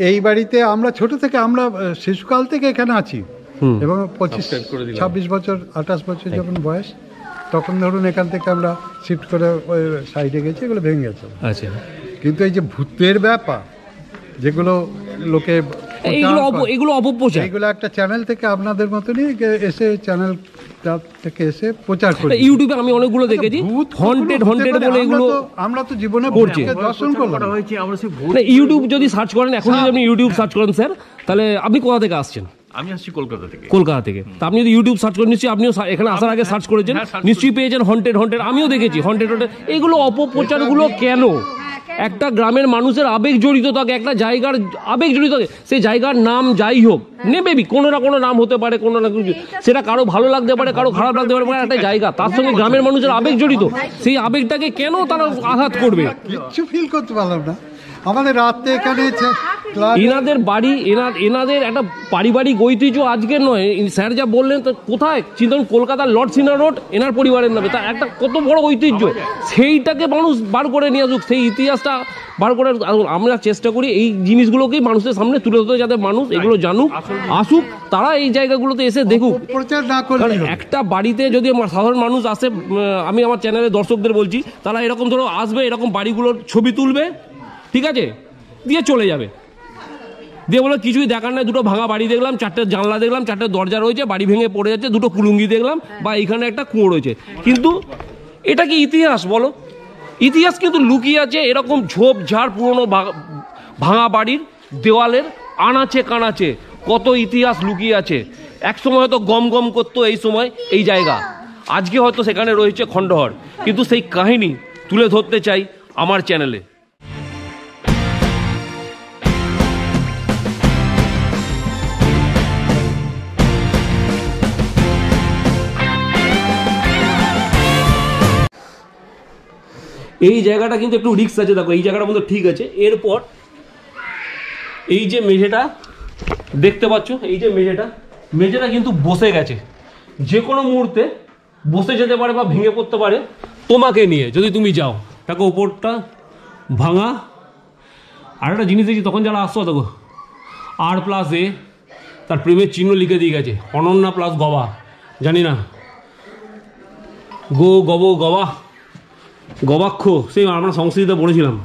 এই বাড়িতে আমরা ছোট থেকে আমরা শিশুকাল থেকে এখানে আছি এবং 25-26 বছর 28 বছর যখন বয়স তখন ধরুন এখান থেকে আমরা শিফট করে ওই সাইডে গেছি, এগুলো ভেঙে গেছে। আচ্ছা, কিন্তু এই যে ভূতের ব্যাপার যেগুলো লোকে এগুলো অপপ্রচার, এগুলো একটা চ্যানেল থেকে আপনাদের মতনই এসে চ্যানেল থেকে এসে প্রচার করে। ইউটিউবে আমি অনেকগুলো দেখেছি হন্টেড বলে, এগুলো আমরা তো জীবনে দর্শন করলাম। ইউটিউব যদি সার্চ করেন, এখন যদি আপনি ইউটিউব সার্চ করেন স্যার, তাহলে আপনি কোথা থেকে আসছেন? আমি আসছি কলকাতা থেকে। কলকাতা থেকে। তা আপনি যদি ইউটিউব সার্চ করেন, নিশ্চয়ই আপনিও এখানে আসার আগে সার্চ করেছেন, নিশ্চয়ই পেয়েছেন হন্টেড। আমিও দেখেছি হন্টেড। এগুলো অপপ্রচারগুলো কেন? একটা গ্রামের মানুষের আবেগ জড়িত থাকে, একটা জায়গার আবেগ জড়িত থাকে, সেই জায়গার নাম যাই হোক নেবেবি, কোনো না কোনো নাম হতে পারে, কোনো না কিছু, সেটা কারো ভালো লাগতে পারে, কারো খারাপ লাগতে পারে, একটা জায়গা, তার সঙ্গে গ্রামের মানুষের আবেগ জড়িত, সেই আবেগটাকে কেন তারা আঘাত করবে? কিচ্ছু ফিল করতে পারলাম না। আমাদের রাতে এখানে এনাদের বাড়ি, এনাদের একটা পারিবারিক ঐতিহ্য আজকের নয়, স্যার যা বললেন তা কোথায় চিন্তা, কলকাতার লর্ড সিনা রোড এনার পরিবারের নামে, তার একটা কত বড় ঐতিহ্য, সেইটাকে মানুষ বার করে নিয়ে আসুক, সেই ইতিহাসটা বার করে। আমরা চেষ্টা করি এই জিনিসগুলোকেই মানুষের সামনে তুলে ধরতে, যাতে মানুষ এগুলো জানুক, আসুক, তারা এই জায়গাগুলোতে এসে দেখুক। কারণ একটা বাড়িতে যদি সাধারণ মানুষ আসে, আমি আমার চ্যানেলের দর্শকদের বলছি, তারা এরকম ধরো আসবে, এরকম বাড়িগুলোর ছবি তুলবে, ঠিক আছে, দিয়ে চলে যাবে, দিয়ে বলে কিছুই দেখার নাই, দুটো ভাঙা বাড়ি দেখলাম, 4টে জানলা দেখলাম, 4টে দরজা রয়েছে, বাড়ি ভেঙে পড়ে যাচ্ছে, দুটো কুলুঙ্গি দেখলাম, বা এইখানে একটা কুঁয়ো রয়েছে। কিন্তু এটা কি ইতিহাস বলো? ইতিহাস কিন্তু লুকিয়ে আছে এরকম ঝোপঝাড় পুরনো ভাঙা বাড়ির দেওয়ালের আনাচে কানাচে, কত ইতিহাস লুকিয়ে আছে। একসময় হয়তো গম গম করতো এই সময় এই জায়গা, আজকে হয়তো সেখানে রয়েছে খণ্ডহর, কিন্তু সেই কাহিনী তুলে ধরতে চাই আমার চ্যানেলে। এই জায়গাটা কিন্তু একটু রিস্ক আছে, দেখো এই জায়গাটা মধ্যে ঠিক আছে। এরপর এই যে মেঝেটা দেখতে পাচ্ছ, এই যে মেঝেটা কিন্তু বসে গেছে, যে কোনো মুহূর্তে বসে যেতে পারে বা ভেঙে পড়তে পারে তোমাকে নিয়ে, যদি তুমি যাও। দেখো ওপরটা ভাঙা। আর একটা জিনিস দেখছি, তখন যারা আসতো দেখো R+A, তার প্রেমের চিহ্ন লিখে দিয়ে গেছে, অনন্যা প্লাস গবা, জানি না গবাক্ষ, সেই আমরা সংস্কৃতিতে পড়েছিলাম।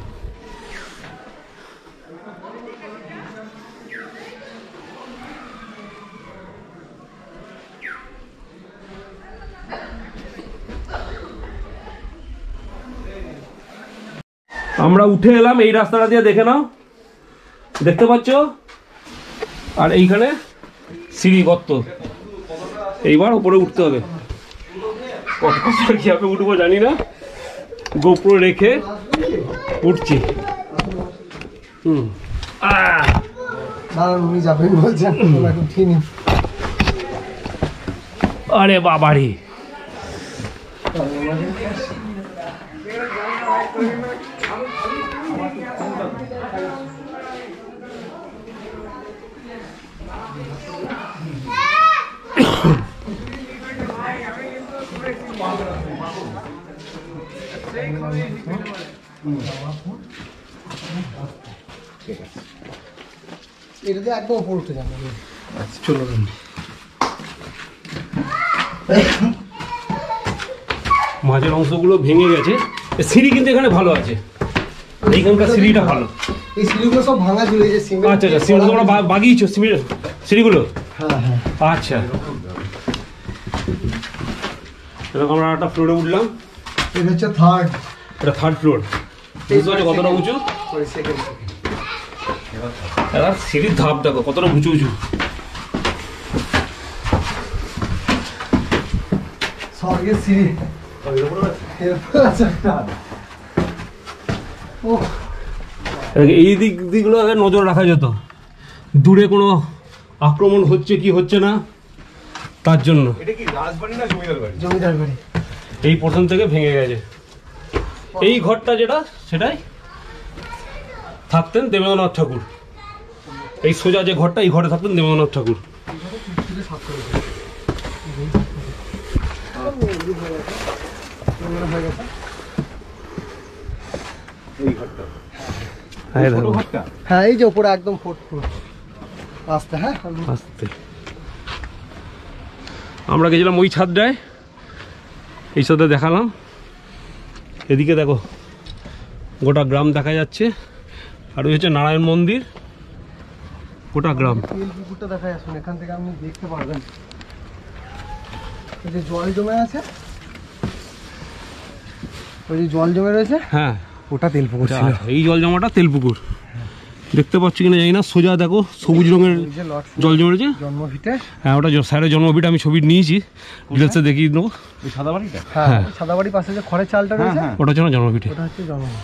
আমরা উঠে এলাম এই রাস্তাটা দিয়ে, দেখে নাও, দেখতে পাচ্ছ, আর এইখানে সিঁড়ি গর্ত, এইবার উপরে উঠতে হবে। কত কিভাবে উঠবো জানি না, গোপ্রো রেখে উঠছি। আরে বাবারি, এটাতে একদম উপর উঠে যাবে। আচ্ছা চলো, মাঝের অংশগুলো ভেঙে গেছে, সিঁড়ি কিন্তু এখানে ভালো আছে, এইখানকার সিঁড়িটা ভালো। এই সিঁড়িগুলো সব ভাঙা ঝুলেছে। আচ্ছা আচ্ছা, সিঁড়িগুলো তোমরা বাগিয়েছো সিঁড়িগুলো? হ্যাঁ হ্যাঁ। আচ্ছা, এরকম আমরা একটা ফ্লোরে উঠলাম। এটা হচ্ছে থার্ড, এটা থার্ড ফ্লোর। কতটা উঁচু, সিঁড়ির ধাপ দেখো কতটা উঁচু উঁচু। স্বর্গের সিঁড়ি। এই দিকগুলো আগে নজর রাখা যেত, দূরে কোনো আক্রমণ হচ্ছে কি হচ্ছে না তার জন্য। এটা কি রাজবাড়ি না জমিদার বাড়ি? জমিদার বাড়ি। এই প্রথম থেকে ভেঙে গেছে। এই ঘরটা যেটা, সেটাই থাকতেন দেবেন্দ্রনাথ ঠাকুর। এই সোজা যে ঘরটা, এই ঘরে থাকতেন দেবেন্দ্রনাথ ঠাকুর। হ্যাঁ দেখো হ্যাঁ এই যে উপরে একদম ফোর্থ ফ্লোর। আস্তে হ্যাঁ আস্তে। আমরা গেছিলাম ওই ছাদটায়, এই ছাদে দেখালাম। এদিকে দেখো গোটা গ্রাম দেখা যাচ্ছে, আর ওই হচ্ছে নারায়ণ মন্দির, গোটা গ্রাম। তেল পুকুরটা দেখা যাচ্ছে, এখান থেকে আপনি দেখতে পারবেন এই যে জল জমে আছে, ওই যে জল জমে রয়েছে, হ্যাঁ ওটা তেল পুকুর ছিল। এই জল জমাটা তেলপুকুর, দেখতে পাচ্ছি কিনা জানি না। সোজা দেখো সবুজ রঙের এই যে লর্ড জল জমেছে। জন্মভিটে, হ্যাঁ ওটা স্যারের জন্মভিটা, আমি ছবি নিয়েছি, ডিটেলসে দেখিয়ে দেবো। ওই সাদা বাড়িটা? হ্যাঁ সাদাবাড়ি পাশে যে খড়ের চালটা রয়েছে ওটা হচ্ছে না জন্মভিটে। ওটা হচ্ছে জন্মভিটে।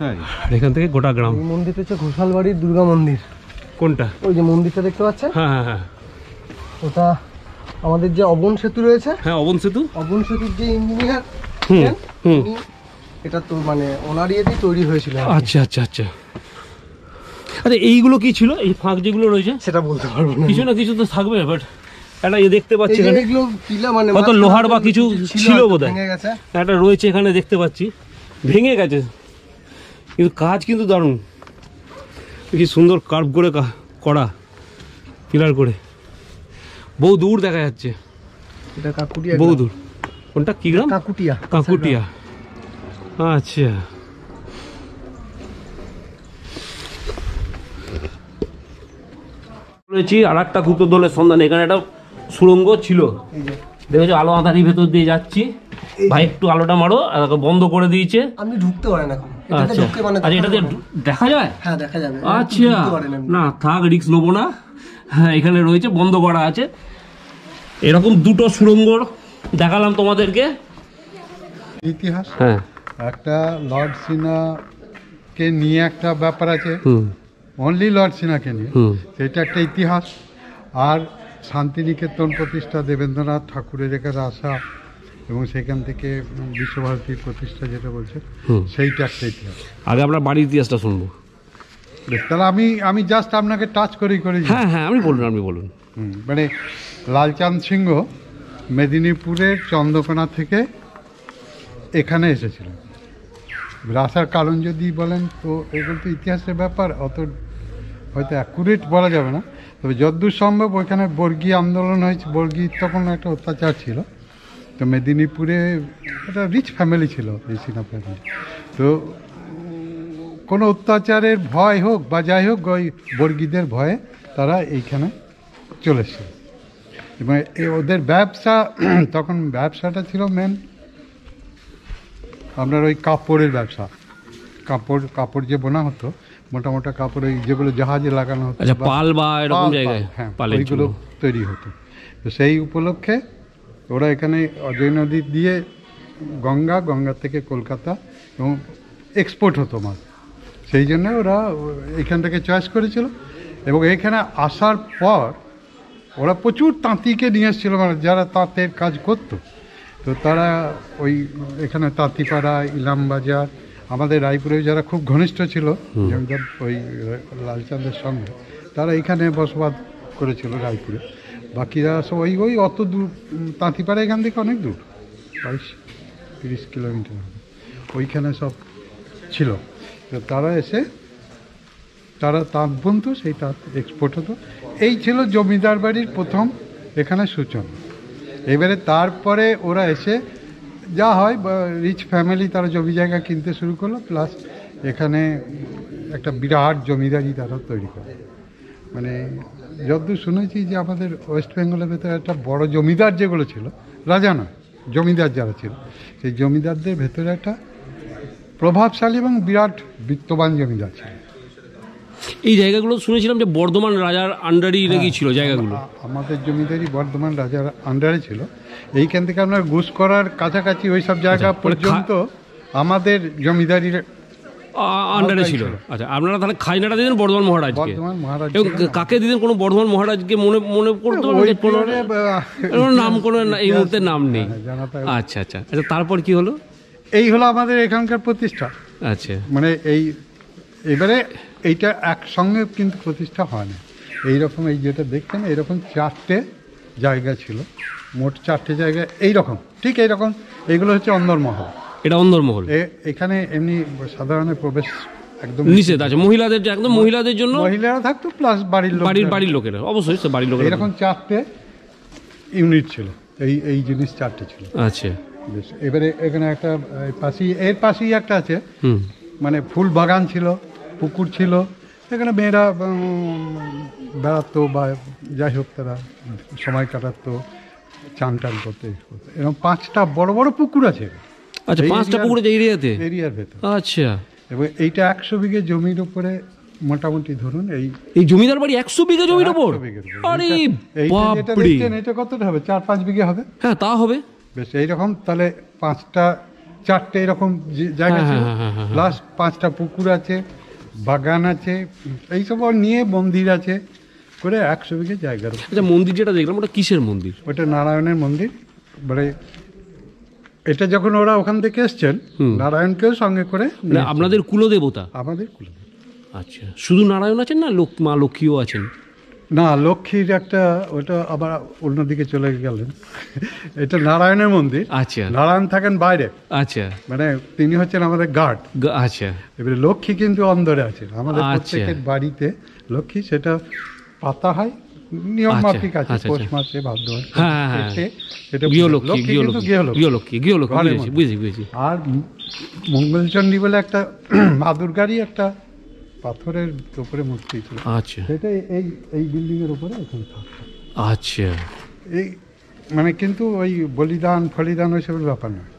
হ্যাঁ। এখান থেকে গোটা গ্রাম। এই মন্দিরটা হচ্ছে ঘোষালবাড়ির দুর্গা মন্দির। কোনটা? ওই যে মন্দিরটা দেখতে পাচ্ছেন, হ্যাঁ হ্যাঁ হ্যাঁ ওটা আমাদের যে অবন সেতু রয়েছে, হ্যাঁ অবন সেতু। অবন সেতুর যে ইঞ্জিনিয়ার হুম এটা তো মানে ওনার ইয়েতেই তৈরি হয়েছিল। আচ্ছা আচ্ছা আচ্ছা। আচ্ছা এইগুলো কি ছিল, এই ফাঁক যেগুলো রয়েছে? সেটা বলতে পারবো না, কিছু না কিছু তো থাকবে, বাট একটা ইয়ে দেখতে পাচ্ছি এখানে, এগুলো পিলা মানে কত লোহার বা কিছু ছিল বোধহয়, ভেঙে গেছে। একটা রয়েছে এখানে দেখতে পাচ্ছি, ভেঙে গেছে, কিন্তু কাজ কিন্তু দারুণ, কি সুন্দর কার্ভ করে করা, পিলার করে, বহু দূর দেখা যাচ্ছে, এটা কাকুটিয়া, বহু দূর। কোনটা কি গ্রাম? কাকুটিয়া, কাকুটিয়া। আচ্ছা রয়েছি আর একটা গুপ্তধনের সন্ধান। এখানে একটা সুড়ঙ্গ ছিল, এই যে দেখেছো আলো আঁধারি ভেতর দিয়ে যাচ্ছি। ভাই একটু আলোটা মারো, আর বন্ধ করে দিয়েছে। আপনি ঢুকতে পারেন এখন, এটাতে আচ্ছা ঢুকতে মানে আচ্ছা, এটাতে দেখা যায়? হ্যাঁ দেখা যাবে। আচ্ছা ঢুকতে পারেন আপনি। না থাক, রিস্ক নেবো না। হ্যাঁ এখানে রয়েছে, বন্ধ করা আছে। এরকম দুটো সুড়ঙ্গ দেখালাম তোমাদেরকে। ইতিহাস হ্যাঁ একটা লর্ড সিনাকে নিয়ে একটা ব্যাপার আছে, হুম অনলি লর্ড সিনাকে নিয়ে, হুম সেটা একটা ইতিহাস। আর শান্তিনিকেতন প্রতিষ্ঠা দেবেন্দ্রনাথ ঠাকুরের এখানে আসা এবং সেখান থেকে বিশ্বভারতীর প্রতিষ্ঠা যেটা বলছে, হুম। সেইটা একটা ইতিহাস। আগে আমরা বাড়ির ইতিহাসটা শুনবো। তাহলে আমি জাস্ট আপনাকে টাচ করেই করে দিই। হ্যাঁ হ্যাঁ আপনি বলুন। মানে লালচাঁদ সিংহ মেদিনীপুরের চন্দ্রকোনা থেকে এখানে এসেছিলেন। আসার কারণ যদি বলেন তো এগুলো তো ইতিহাসের ব্যাপার, অত হয়তো অ্যাকুরেট বলা যাবে না, তবে যতদূর সম্ভব ওইখানে বর্গী আন্দোলন হয়েছে, বর্গী তখন একটা অত্যাচার ছিল। তো মেদিনীপুরে একটা রিচ ফ্যামিলি ছিল এই সিনহা ফ্যামিলি। তো কোনো অত্যাচারের ভয় হোক বা যাই হোক, ওই বর্গীদের ভয়ে তারা এইখানে চলেছে। এবং ওদের ব্যবসা তখন ব্যবসাটা ছিল মেন আপনার ওই কাপড়ের ব্যবসা। কাপড় যে বোনা হতো, মোটা মোটা কাপড়, ওই যেগুলো জাহাজে লাগানো হতো, আচ্ছা পাল বা এরকম জায়গায়, হ্যাঁ পালের ওইগুলো জন্য। তৈরি হতো। তো সেই উপলক্ষে ওরা এখানে অজয় নদী দিয়ে গঙ্গা থেকে কলকাতা এবং এক্সপোর্ট হতো মাল, সেই জন্য ওরা এখান থেকে চয়েস করেছিল। এবং এখানে আসার পর ওরা প্রচুর তাঁতিকে নিয়ে এসেছিল, মানে যারা তাঁতের কাজ করতো। তো তারা ওই এখানে তাঁতিপাড়া, ইলামবাজার, আমাদের রায়পুরে যারা খুব ঘনিষ্ঠ ছিল জমিদার ওই লালচাঁদের সঙ্গে, তারা এখানে বসবাস করেছিল রায়পুরে। বাকিরা সব ওই অত দূর, তাঁতিপাড়া এখান থেকে অনেক দূর, 22-30 কিলোমিটার হবে, ওইখানে সব ছিল। তো তারা এসে তারা তাঁত বুনতো, সেই তাঁত এক্সপোর্ট হতো। এই ছিল জমিদার বাড়ির প্রথম এখানে সূচনা। এবারে তারপরে ওরা এসে যা হয়, রিচ ফ্যামিলি, তারা জমি জায়গা কিনতে শুরু করলো, প্লাস এখানে একটা বিরাট জমিদারি তারা তৈরি করে। মানে যতদূর শুনেছি যে আমাদের ওয়েস্ট বেঙ্গলের ভেতরে একটা বড় জমিদার যেগুলো ছিল, রাজা নয় জমিদার যারা ছিল, সেই জমিদারদের ভেতরে একটা প্রভাবশালী এবং বিরাট বিত্তবান জমিদার ছিল। এই জায়গাগুলো শুনেছিলাম যে বর্ধমান রাজার আন্ডারই নাকি ছিল জায়গাগুলো। আমাদের জমিদারি বর্ধমান রাজার আন্ডারে ছিল। এইখান থেকে আপনার ঘুষ করার কাছাকাছি ওই সব জায়গা পর্যন্ত আমাদের জমিদারির আন্ডারে ছিল। আচ্ছা আপনারা তাহলে খাজনাটা দিতেন বর্ধমান মহারাজকে? বর্ধমান মহারাজ এবং কাকে দিতেন? কোনো বর্ধমান মহারাজকে মনে করতে পারবেন? কোনো নাম, কোনো এই মুহূর্তে নাম নেই। আচ্ছা আচ্ছা আচ্ছা, তারপর কি হলো? এই হলো আমাদের এখানকার প্রতিষ্ঠা। আচ্ছা মানে এবারে এইটা একসঙ্গে কিন্তু প্রতিষ্ঠা হয় না। এইরকম এই যেটা দেখছেন, এইরকম 4টে জায়গা ছিল, মোট 4টে জায়গা এইরকম, ঠিক এইরকম। এইগুলো হচ্ছে অন্দরমহল। এটা অন্দরমহল। এখানে এমনি সাধারণ প্রবেশ একদম নিষেধ আছে মহিলাদের, একদম মহিলাদের জন্য মহিলারা থাকতো প্লাস বাড়ির লোকেরা, অবশ্যই সে বাড়ির লোকেরা। এরকম 4টে ইউনিট ছিল, এই জিনিস 4টে ছিল। আচ্ছা, বেশ, এবারে এখানে একটা এর পাশেই একটা আছে, হুম, মানে ফুল বাগান ছিল, পুকুর ছিল, এখানে মেয়েরা বেড়াতো বা যাই হোক তারা সময় কাটাতো, চান টান করতে এরকম 5টা বড় বড় পুকুর আছে। আচ্ছা, 5টা পুকুর আছে এরিয়ার ভেতর। আচ্ছা, এবং এইটা 100 বিঘে জমির উপরে মোটামুটি ধরুন এই জমিদার বাড়ি 100 বিঘা জমির উপর। 100 বিঘের উপর। আরে যেটা বাপরে, দেখছেন এটা কতটা হবে, 4-5 বিঘে হবে। হ্যাঁ তা হবে। বেশ, এইরকম তাহলে 4টে এরকম জায়গা ছিল, প্লাস 5টা পুকুর আছে, বাগান আছে, এইসব নিয়ে মন্দির আছে করে 100 বিঘে জায়গার। আচ্ছা, মন্দির যেটা দেখলাম ওটা কিসের মন্দির? ওটা নারায়ণের মন্দির। মানে এটা যখন ওরা ওখান থেকে এসছেন, নারায়ণকেও সঙ্গে করে আপনাদের কুলদেবতা? আমাদের কুলদেবতা। আচ্ছা, শুধু নারায়ণ আছেন না মা লক্ষ্মীও আছেন? না, লক্ষ্মীর একটা, ওটা আবার অন্যদিকে চলে গেলেন। এটা নারায়ণের মন্দির। আচ্ছা, নারায়ণ থাকেন বাইরে, আচ্ছা, মানে তিনি হচ্ছেন আমাদের গার্ড। আচ্ছা, এবারে লক্ষ্মী কিন্তু অন্দরে আছেন আমাদের আচ্ছা। প্রত্যেকের বাড়িতে। লক্ষ্মী সেটা পাতা হয়, নিয়ম মাফিক আছে, আচ্ছা, পৌষ মাসে ভাদ্র মাসে। হ্যাঁ, হ্যাঁ, সেটা গৃহলক্ষ্মী, কিন্তু গৃহলক্ষ্মী, বুঝেছি। আর মঙ্গলচণ্ডী বলে একটা মা দুর্গারই একটা পাথরের উপরে মূর্তি ছিল। আচ্ছা, সেটা এই বিল্ডিং এর উপরে এখানে থাকতো। আচ্ছা, এই মানে কিন্তু ওই বলিদান ফলিদান ওইসবের ব্যাপার নয়,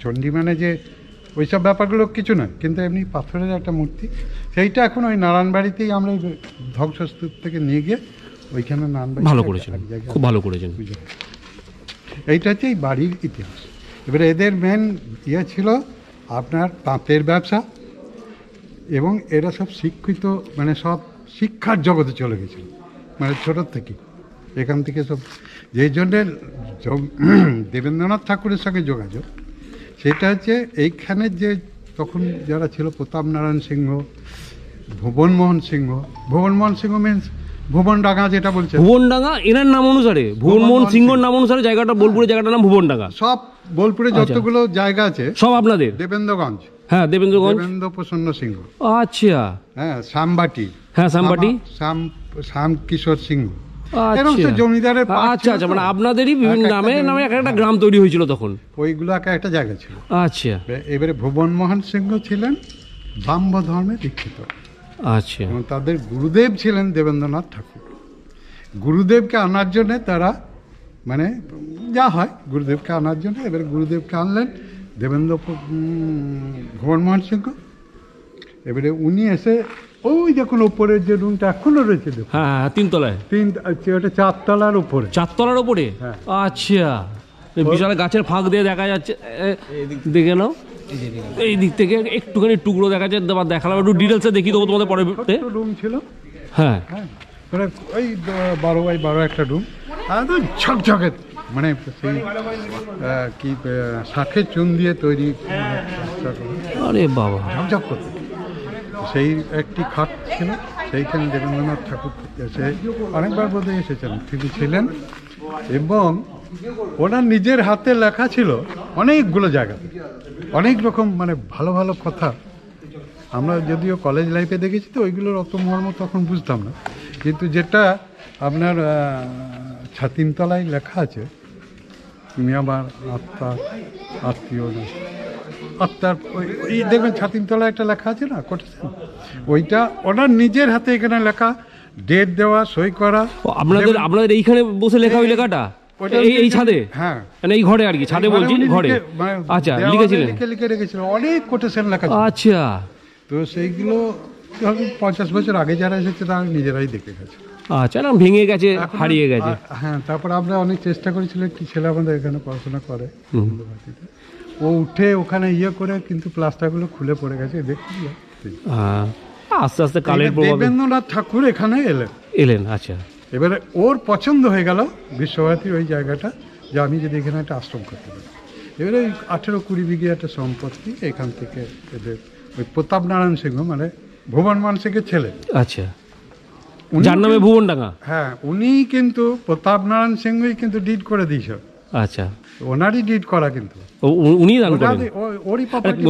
চণ্ডী মানে যে ওইসব ব্যাপারগুলো কিছু নয়, কিন্তু এমনি পাথরের একটা মূর্তি, সেইটা এখন ওই নারায়ণবাড়িতেই আমরা ধ্বংসস্তূপ থেকে নিয়ে গিয়ে ওইখানে নারায়ণবাড়ি। ভালো করেছেন, খুব ভালো করেছেন। এইটা হচ্ছে এই বাড়ির ইতিহাস। এবারে এদের মেন ছিল আপনার তাঁতের ব্যবসা, এবং এরা সব শিক্ষিত, মানে সব শিক্ষার জগতে চলে গেছিল, মানে ছোটোর থেকে এখান থেকে সব। যেই জন্যে দেবেন্দ্রনাথ ঠাকুরের সঙ্গে যোগাযোগ, সেটা হচ্ছে এইখানের যে তখন যারা ছিল প্রতাপ নারায়ণ সিংহ, ভুবনমোহন সিংহ মিনস ভুবনডাঙ্গা, যেটা বলছে ভুবনডাঙ্গা এনার নাম অনুসারে, ভুবনমোহন সিংহর নাম অনুসারে জায়গাটা, বোলপুরের জায়গাটার নাম ভুবনডাঙ্গা। সব বোলপুরে যতগুলো জায়গা আছে সব আপনাদের? দেবেন্দ্রগঞ্জ, হ্যাঁ দেবেন্দ্রগঞ্জ, দেবেন্দ্র প্রসন্ন সিংহ। আচ্ছা, হ্যাঁ, শ্যামবাটি, হ্যাঁ শ্যামবাটি, শ্যাম কিশোর সিংহ। আচ্ছা, জমিদারের আচ্ছা, আচ্ছা, মানে আপনাদেরই বিভিন্ন নামে একটা গ্রাম তৈরি হয়েছিল তখন, ওইগুলো একটা জায়গা ছিল। আচ্ছা, এবারে ভুবনমোহন সিংহ ছিলেন ব্রাহ্ম ধর্মে দীক্ষিত। আচ্ছা, এবং তাদের গুরুদেব ছিলেন দেবেন্দ্রনাথ ঠাকুর। গুরুদেবকে আনার জন্যে তারা, মানে যা হয় গুরুদেবকে আনার জন্য, এবারে গুরুদেবকে আনলেন ভুবনমোহন সিংহ। এবারে উনি এসে ওই দেখুন ওপরের যে রুমটা এখনো রয়েছে, হ্যাঁ 3 তলায়, ওটা 4 তলার উপরে। 4 তলার উপরে? হ্যাঁ। আচ্ছা, বিশাল গাছের ফাঁক দিয়ে দেখা যাচ্ছে, দেখে নাও এই দিক থেকে একটুখানি টুকরো দেখা যাচ্ছে, দেখালাম, একটু ডিটেলসে দেখিয়ে দেবো তোমাদের পরে। রুম ছিল, হ্যাঁ, মানে ওই 12x12 একটা রুম, একদম ঝকঝকে, মানে সেই কি শাঁখের চুন দিয়ে তৈরি, আরে বাবা, ঝকঝক করতে। সেই একটি খাট ছিল, সেইখানে দেবেন্দ্রনাথ ঠাকুর এসে অনেকবার বোধহয় এসেছেন, তিনি ছিলেন। এবং ওনার নিজের হাতে লেখা ছিল অনেকগুলো জায়গা, অনেক রকম, মানে ভালো ভালো কথা। আমরা যদিও কলেজ লাইফে দেখেছি, তো ওইগুলোর অত মর্ম তখন বুঝতাম না, কিন্তু যেটা আপনার ছাতিমতলায় লেখা আছে, তুমি আমার আত্মীয় না, আত্মার ওই দেখবেন ছাতিমতলায় একটা লেখা আছে না, কোটেশন, ওইটা ওনার নিজের হাতে এখানে লেখা, ডেট দেওয়া, সই করা। আপনাদের এইখানে বসে লেখা ওই লেখাটা এই ছাদে? হ্যাঁ, মানে এই ঘরে আর কি, ছাদে বলছি, ঘরে। আচ্ছা, লিখেছিলেন? লিখে রেখেছিল, অনেক কোটেশন লেখা। আচ্ছা, তো সেইগুলো 50 বছর আগে যারা এসেছে তারা নিজেরাই দেখে গেছে। আচ্ছা, না ভেঙে গেছে, হারিয়ে গেছে। হ্যাঁ, তারপর আমরা অনেক চেষ্টা করেছিল, একটি ছেলে আমাদের এখানে পড়াশোনা করে, ও উঠে ওখানে করে, কিন্তু প্লাস্টারগুলো খুলে পড়ে গেছে, দেখছি। আস্তে আস্তে কালের প্রভাবে দেবেন্দ্রনাথ ঠাকুর এখানে এলেন। আচ্ছা, এবারে ওর পছন্দ হয়ে গেল বিশ্বভারতীর ওই জায়গাটা, যে আমি যদি এখানে একটা আশ্রম করতে পারি। এবারে ওই 18-20 বিঘে একটা সম্পত্তি এখান থেকে এদের ওই প্রতাপ নারায়ণ সিংহ, মানে ভুবনমোহন সিংহের ছেলে, আচ্ছা, যার নামে ভুবনডাঙ্গা, হ্যাঁ, উনি কিন্তু প্রতাপ নারায়ণ সিংহই কিন্তু ডিড করে দিয়েছে আচ্ছা, ওনারই ডিড করা কিন্তু উনি দান করেন। ওরই প্রপার্টি,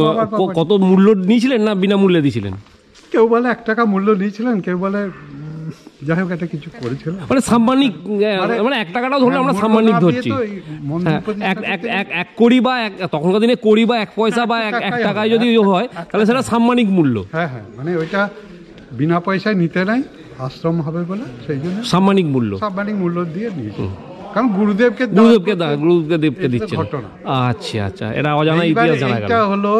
কত মূল্য নিয়েছিলেন না বিনা মূল্যে দিয়েছিলেন? কেউ বলে 1 টাকা মূল্য নিয়েছিলেন, কেউ বলে যাই হোক একটা কিছু করেছিল, মানে সাম্মানিক, মানে 1 টাকাটাও ধরলে আমরা সাম্মানিক ধরছি। এক কোটি বা তখনকার দিনে কোটি বা 1 পয়সা বা 1 টাকায় যদি হয় তাহলে সেটা সাম্মানিক মূল্য। হ্যাঁ, মানে ওইটা বিনা পয়সায় নিতে নাই, আশ্রম হবে বলে সেই জন্য সাম্মানিক মূল্য দিয়ে নিয়েছে। কারণ গুরুদেবকে দিচ্ছে ঘটনা। আচ্ছা, এটা অজানা ইতিহাস জানা গেল। এটা হলো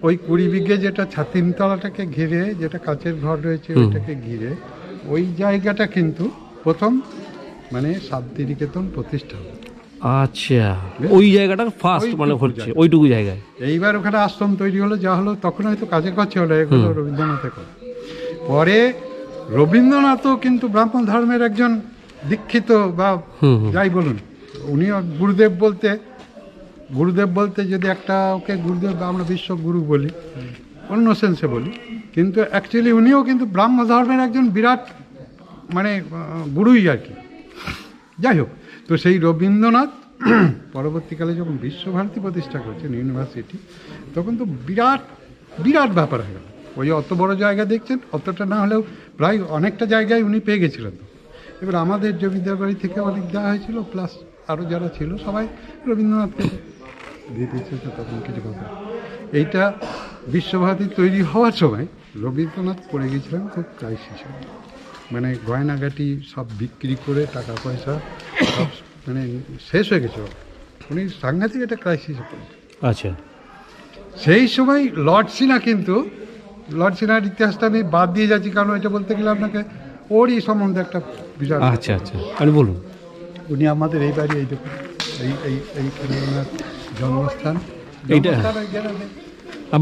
ওই 20 বিঘে যেটা ছাতিমতলাটাকে ঘিরে, যেটা কাচের ঘর রয়েছে ওইটাকে ঘিরে, ওই জায়গাটা কিন্তু প্রথম মানে শান্তিনিকেতন প্রতিষ্ঠা। আচ্ছা, ওই জায়গাটা ফার্স্ট মানে হচ্ছে ওইটুকু জায়গায়। এইবার ওখানে আশ্রম তৈরি হলো, যা হলো তখন হয়তো কাজের কাজ ছিল, এগুলো রবীন্দ্রনাথের কথা। পরে রবীন্দ্রনাথও কিন্তু ব্রাহ্মণ ধর্মের একজন দীক্ষিত বা যাই বলুন, উনি গুরুদেব বলতে যদি একটা ওকে গুরুদেব আমরা বিশ্বগুরু বলি, অন্য সেন্সে বলি, কিন্তু অ্যাকচুয়ালি উনিও কিন্তু ব্রাহ্ম ধর্মের একজন বিরাট মানে গুরুই আর কি। যাই হোক, তো সেই রবীন্দ্রনাথ পরবর্তীকালে যখন বিশ্বভারতী প্রতিষ্ঠা করছেন ইউনিভার্সিটি, তখন তো বিরাট ব্যাপার হয়ে গেল। ওই অত বড় জায়গা দেখছেন, অতটা না হলেও প্রায় অনেকটা জায়গায় উনি পেয়ে গেছিলেন। এবার আমাদের জমিদার বাড়ি থেকে অনেক দেওয়া হয়েছিল, প্লাস আরও যারা ছিল সবাই রবীন্দ্রনাথকে দিয়ে দিয়েছে। তখন কিছু কথা, এইটা বিশ্বভারতী তৈরি হওয়ার সময় রবীন্দ্রনাথ পড়ে গেছিলেন খুব ক্রাইসিসে, মানে গয়নাগাটি সব বিক্রি করে টাকা পয়সা সব মানে শেষ হয়ে গেছিল। উনি সাংঘাতিক একটা ক্রাইসিসে পড়ে। আচ্ছা, সেই সময় লর্ড সিনহার ইতিহাসটা আমি বাদ দিয়ে যাচ্ছি, কারণ এটা বলতে গেলে আপনাকে ওরই সম্বন্ধে একটা বিষয়। আচ্ছা, আমি বলুন। উনি আমাদের এই বাড়ি, এই দেখুন, এইখানে ওনার জন্মস্থান,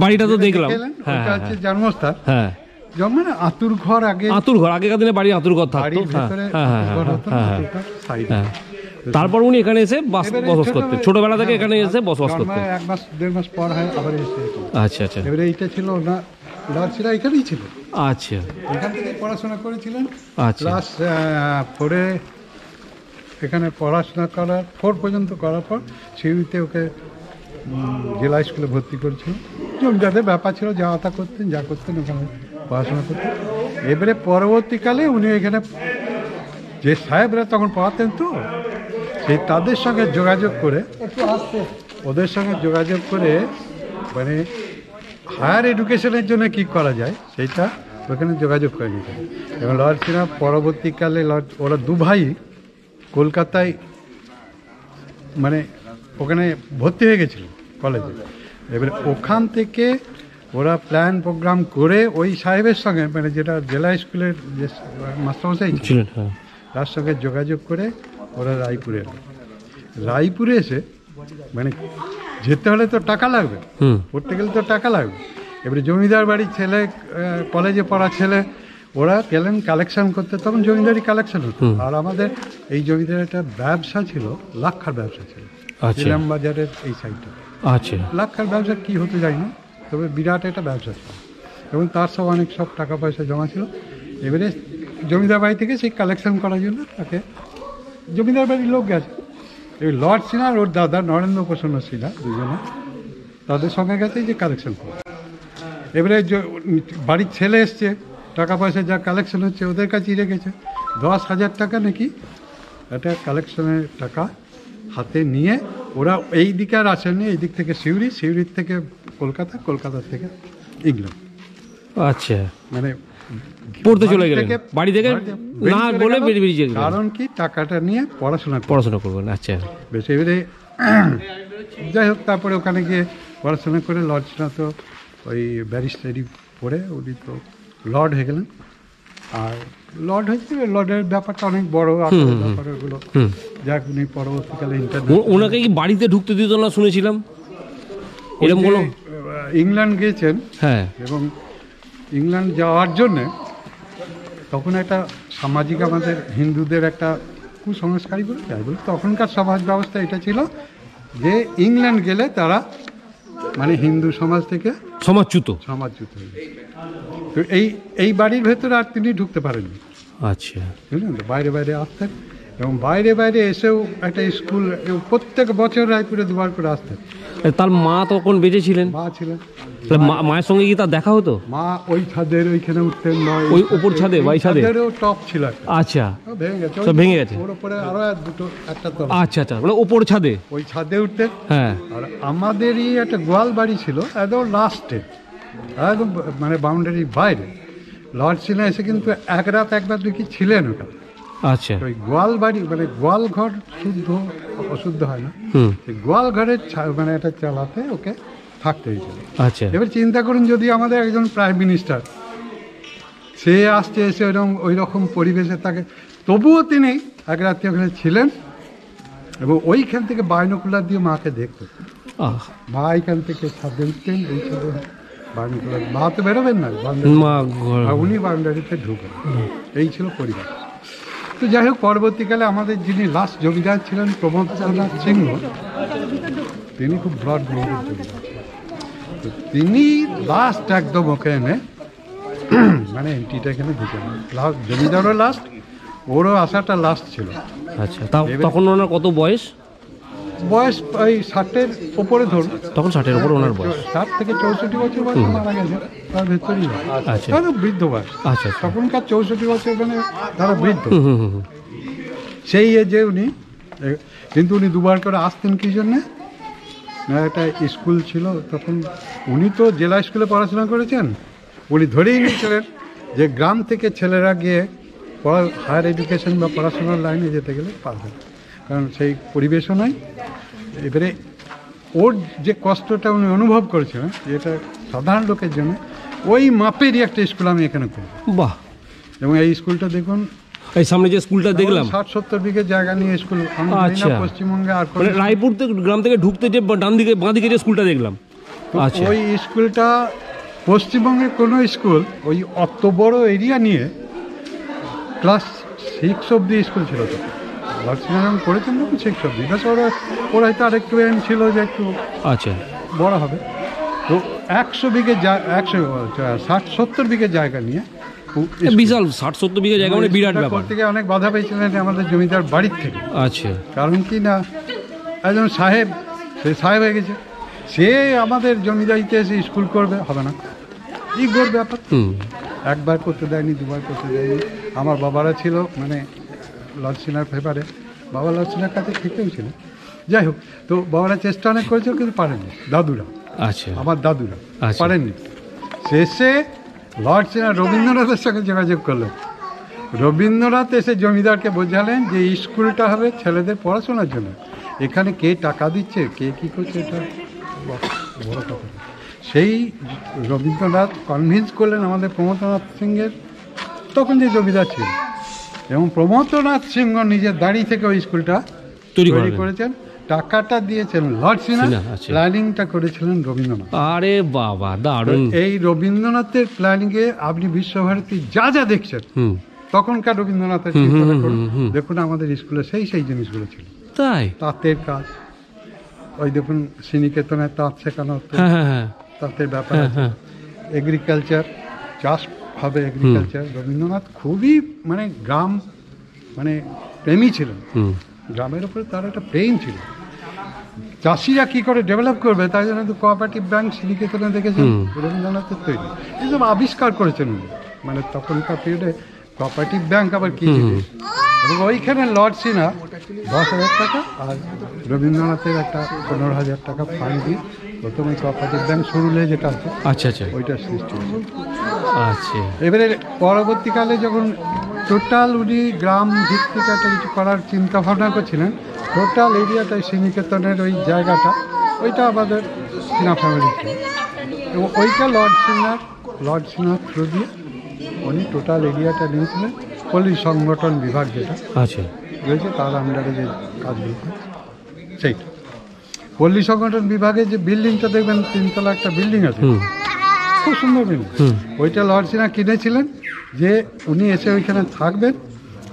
বাড়িটা তো দেখলাম, ওটা হচ্ছে জন্মস্থান। হ্যাঁ, মানে আতুর ঘর, আগেকার দিনে বাড়ি আতুর ঘর থাকতো। তারপর উনি এখানে এসে বসবাস করতেন, ছোটবেলা থেকে এখানে এসে বসবাস করতেন। 1 মাস 1.5 মাস পর হয় আবার এসে। আচ্ছা, এবারে এইটা ছিল না, লর্ডসিরা এখানেই ছিল। আচ্ছা, এখান থেকে পড়াশোনা করেছিলেন। আচ্ছা, ক্লাস 4-এ এখানে পড়াশোনা 4 পর্যন্ত করার পর সিউড়িতে ওকে জেলা স্কুলে ভর্তি করেছিল। জমিদারদের ব্যাপার ছিল, যা করতেন ওখানে পড়াশোনা করতেন। এবারে পরবর্তীকালে উনি এখানে যে সাহেবরা তখন পড়াতেন, তো সেই তাদের সঙ্গে যোগাযোগ করে মানে হায়ার এডুকেশনের জন্য কি করা যায় সেটা ওখানে যোগাযোগ করে নিতেন। এবং লর্ড সিনহা পরবর্তীকালে ওরা 2 ভাই কলকাতায় মানে ওখানে ভর্তি হয়ে গেছিল কলেজে। এবারে ওখান থেকে ওরা প্ল্যান প্রোগ্রাম করে ওই সাহেবের সঙ্গে, মানে যেটা জেলা স্কুলের যে মাস্টারমশাই ছিলেন, তার সঙ্গে যোগাযোগ করে ওরা রায়পুরে এসে মানে যেতে হলে তো টাকা লাগবে, পড়তে গেলে তো টাকা লাগবে। এবারে জমিদার বাড়ির ছেলে, কলেজে পড়া ছেলে, ওরা গেলেন কালেকশন করতে, তখন জমিদারি কালেকশন হতো। আর আমাদের এই জমিদার একটা ব্যবসা ছিল, লাক্ষার ব্যবসা ছিল ইলাম বাজারের এই সাইডটা। আচ্ছা, লাক্ষার ব্যবসা কি হতে যায় না, তবে বিরাট একটা ব্যবসা ছিল এবং তার সব টাকা পয়সা জমা ছিল। এবারে জমিদার বাড়ি থেকে সেই কালেকশন করার জন্য তাকে জমিদার বাড়ির লোক গেছে। এই লর্ড সিনহা আর ওর দাদা নরেন্দ্র প্রসন্ন সিনহা, দুজনে তাদের সঙ্গে গেছে যে কালেকশন করে। এবারে বাড়ির ছেলে এসছে, টাকা পয়সা যা কালেকশন হচ্ছে ওদের কাছেই রেখেছে। 10,000 টাকা নাকি একটা কালেকশনের টাকা হাতে নিয়ে ওরা এই দিকে আর আসেনি, এই দিক থেকে সিউড়ির থেকে কলকাতা থেকে ইংল্যান্ড। আচ্ছা, মানে পড়তে চলে গেলেন বাড়ি থেকে না বলে বেরিয়ে গেলেন। কারণ কি, টাকাটা নিয়ে পড়াশোনা করবেন। আচ্ছা, বেশ। এবারে যাই হোক, তারপরে ওখানে গিয়ে পড়াশোনা করে লর্ড সিনহা তো ওই ব্যারিস্টারি পড়ে উনি তো লর্ড হয়ে গেলেন। আর লর্ড হয়েছে, লর্ডের ব্যাপারটা অনেক বড়, ব্যাপারগুলো যাক উনি পরবর্তীকালে ওনাকে কি বাড়িতে ঢুকতে দিত না শুনেছিলাম, এরকম কোনো? ইংল্যান্ড গিয়েছেন, হ্যাঁ, এবং ইংল্যান্ড যাওয়ার জন্যে তখন একটা সামাজিক আমাদের হিন্দুদের একটা কুসংস্কারই বলে যাই বলি, তখনকার সমাজ ব্যবস্থা এটা ছিল যে ইংল্যান্ড গেলে তারা মানে হিন্দু সমাজ থেকে সমাজচ্যুত হয়ে গেছে। তো এই বাড়ির ভেতরে আর তিনি ঢুকতে পারেননি। আচ্ছা, বুঝলেন তো, বাইরে আসতেন। এবং বাইরে বাইরে এসেও একটা স্কুল প্রত্যেক বছর রায়পুরে দুবার করে আসতেন। তার মা তখন বেঁচে ছিলেন? মা ছিলেন। মায়ের সঙ্গে কি তার দেখা হতো? মা ওই ছাদের ওইখানে উঠতেন, নয় ওই উপর ছাদে, বাই ছাদে টপ ছিল একটা। আচ্ছা, ভেঙে গেছে, সব ভেঙে গেছে। ওর উপরে আরো দুটো একটা তলা। আচ্ছা আচ্ছা, মানে উপর ছাদে ওই ছাদে উঠতেন। হ্যাঁ। আর আমাদেরই একটা গোয়াল বাড়ি ছিল একদম লাস্টে, একদম মানে বাউন্ডারির বাইরে। লর্ড সিনা এসে কিন্তু এক রাত একবার দুই ছিলেন ওখানে। আচ্ছা। ওই গোয়াল বাড়ি মানে গোয়াল ঘর শুদ্ধ অশুদ্ধ হয় না, গোয়াল ঘরের মানে একটা চালাতে ওকে থাকতে হয়েছিল। আচ্ছা। এবার চিন্তা করুন, যদি আমাদের একজন প্রাইম মিনিস্টার সে আসছে, এসে ওই রকম পরিবেশে থাকে, তবুও তিনি এক রাত্রি ওখানে ছিলেন এবং ওইখান থেকে বাইনোকুলার দিয়ে মাকে দেখতেন। মা এখান থেকে ছাদে উঠতেন, এই ছাদে বাইনোকুলার, মা তো বেরোবেন না, উনি বাউন্ডারিতে ঢুকেন। এই ছিল পরিবেশ। তো যাই হোক, পরবর্তীকালে আমাদের যিনি লাস্ট জমিদার ছিলেন প্রমোদনাথ সিংহ, তিনি খুব ব্রড ব্লোডের জমিদার ছিলেন। তো তিনি লাস্ট একদম ওকে এনে মানে এন্ট্রিটা এখানে ঢুকে লাস্ট, জমিদারও লাস্ট, ওরও আসাটা লাস্ট ছিল। আচ্ছা, তখন ওনার কত বয়স? বয়স ওই 60-এর ওপরে ধরুন। তখন 60-এর ওপরে ওনার বয়স? 60 থেকে 64 বছর বয়সে মারা গেছে, তার ভেতরই। আচ্ছা, বৃদ্ধ বয়স। আচ্ছা, তখনকার 64 বছর মানে তারা বৃদ্ধ। সেই যে উনি, কিন্তু উনি দুবার করে আসতেন কি জন্যে, একটা স্কুল ছিল তখন, উনি তো জেলা স্কুলে পড়াশোনা করেছেন, উনি ধরেই নিয়েছিলেন যে গ্রাম থেকে ছেলেরা গিয়ে হায়ার এডুকেশন বা পড়াশোনার লাইনে যেতে গেলে পারবে, কারণ সেই পরিবেশও নয়। এবারে ওর যে কষ্টটা উনি অনুভব করেছিলেন, যেটা সাধারণ লোকের জন্য, ওই মাপেরই একটা স্কুল আমি এখানে করি। বাহ। এবং এই স্কুলটা দেখুন, এই সামনে যে স্কুলটা দেখলাম, 60-70 বিঘে জায়গা নিয়ে স্কুল। আচ্ছা, পশ্চিমবঙ্গে আর রায়পুর গ্রাম থেকে ঢুকতে যে ডান দিকে বাঁ দিকে যে স্কুলটা দেখলাম, আচ্ছা, ওই স্কুলটা পশ্চিমবঙ্গের কোনো স্কুল ওই অত বড় এরিয়া নিয়ে ক্লাস 6 অব্দি স্কুল ছিল। তো লর্ড করেছেন তখন 6 অব্দি, ব্যাস। ওরা হয়তো আরেকটু এম ছিল যে একটু আচ্ছা বড় হবে। তো 100 বিঘে 60-70 বিঘে জায়গা নিয়ে বিশাল, 60-70 বিঘে জায়গা মানে বিরাট ব্যাপার। থেকে অনেক বাধা পেয়েছিলেন আমাদের জমিদার বাড়ির থেকে। আচ্ছা। কারণ কি না, একজন সাহেব, সে সাহেব হয়ে গেছে, সে আমাদের জমিদারিতে এসে স্কুল করবে, হবে না, ইগোর ব্যাপার। একবার করতে দেয়নি, দুবার করতে দেয়নি। আমার বাবারা ছিল মানে লর্ড সিনার ফেভারে, বাবা লর্ড সিনার কাছে থেকেও ছিল। যাই হোক, তো বাবারা চেষ্টা অনেক করেছিল কিন্তু পারেননি, দাদুরা। আচ্ছা, আমার দাদুরা পারেননি। শেষে লর্ড সিনার রবীন্দ্রনাথের সঙ্গে যোগাযোগ করলেন। রবীন্দ্রনাথ এসে জমিদারকে বোঝালেন যে স্কুলটা হবে ছেলেদের পড়াশোনার জন্য, এখানে কে টাকা দিচ্ছে, কে কী করছে, এটা বড় কথা। সেই রবীন্দ্রনাথ কনভিন্স করলেন আমাদের প্রমোদনাথ সিংহের, তখন যে জমিদার ছিল, এবং প্রমোদনাথ সিংহ নিজের দাড়ি থেকে ওই স্কুলটা তৈরি করেছেন। টাকাটা দিয়েছেন লর্ড সিনা, প্ল্যানিংটা করেছিলেন রবীন্দ্রনাথ। আরে বাবা, দারুণ। এই রবীন্দ্রনাথের প্ল্যানিংয়ে আপনি বিশ্বভারতী যা যা দেখছেন, তখনকার রবীন্দ্রনাথের দেখুন আমাদের স্কুলে সেই জিনিসগুলো ছিল। তাই? তাঁতের কাজ, ওই দেখুন শ্রীনিকেতনের তাঁত শেখানো হতো, তাঁতের ব্যাপার, এগ্রিকালচার, চাষ হবে এগ্রিকালচার। রবীন্দ্রনাথ খুবই মানে গ্রাম মানে প্রেমী ছিলেন, গ্রামের উপরে তার একটা প্রেম ছিল। চাষিরা কি করে ডেভেলপ করবে, তাই জন্য তো কোঅপারেটিভ ব্যাংক শ্রীনিকেতনে দেখেছেন রবীন্দ্রনাথের তৈরি, এইসব আবিষ্কার করেছেন উনি। মানে তখনকার পিরিয়ডে কোঅপারেটিভ ব্যাংক আবার কি জিনিস, এবং ওইখানে লর্ড সিনা 10,000 টাকা আর রবীন্দ্রনাথের একটা 15,000 টাকা ফান্ড দিয়ে প্রথমে কোঅপারেটিভ ব্যাংক শুরুলে যেটা আছে, আচ্ছা আচ্ছা, ওইটা সৃষ্টি হয়েছে। আচ্ছা, এবারে পরবর্তীকালে যখন টোটাল উনি গ্রাম ভিত্তিক একটা কিছু করার চিন্তা ভাবনা করছিলেন, টোটাল এরিয়াটা শ্রীনিকেতনের ওই জায়গাটা, ওইটা আমাদের সিনা ফ্যামিলি ছিল, এবং ওইটা লর্ড সিনার থ্রু দিয়ে উনি টোটাল এরিয়াটা নিয়েছিলেন। পল্লী সংগঠন বিভাগ যেটা রয়েছে তার আন্ডারে যে কাজগুলো, সেইটা পল্লী সংগঠন বিভাগে যে বিল্ডিংটা দেখবেন, 3তলা একটা বিল্ডিং আছে, খুব সুন্দর বিল্ডিং, ওইটা লর্ড সিনা কিনেছিলেন যে উনি এসে ওইখানে থাকবেন,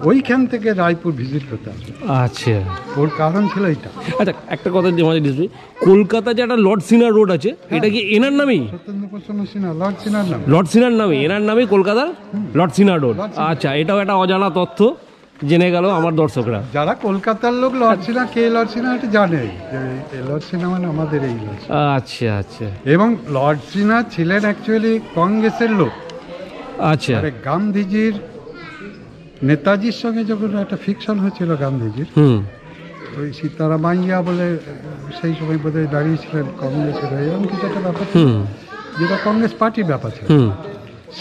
ওইখান থেকে রায়পুর ভিজিট করতে আসবে। আচ্ছা, ওর কারণ ছিল এইটা। আচ্ছা, একটা কথা কলকাতা যে একটা লর্ড সিনা রোড আছে, এটা কি এনার নামেই? সত্যেন্দ্রপ্রসন্ন সিনহা, লর্ড সিনার নাম, লর্ড সিনার নামে, এনার নামে কলকাতার লর্ড সিনা রোড। আচ্ছা, এটাও একটা অজানা তথ্য। জেনে গেল আমার দর্শকরা। যারা কলকাতার লোক লর্ড সিনহা কে লর্ড সিনহা এটা জানে, যে এই লর্ড সিনহা মানে আমাদের এই লর্ড সিনহা। আচ্ছা আচ্ছা এবং লর্ড সিনহা ছিলেন অ্যাকচুয়ালি কংগ্রেসের লোক। আচ্ছা আরে গান্ধীজির নেতাজির সঙ্গে যখন একটা ফিকশন হয়েছিল গান্ধীজির, ওই সীতারামাইয়া বলে সেই সময় বোধহয় দাঁড়িয়েছিলেন কংগ্রেসের হয়ে, এরকম কিছু একটা ব্যাপার ছিল, যেটা কংগ্রেস পার্টির ব্যাপার ছিল।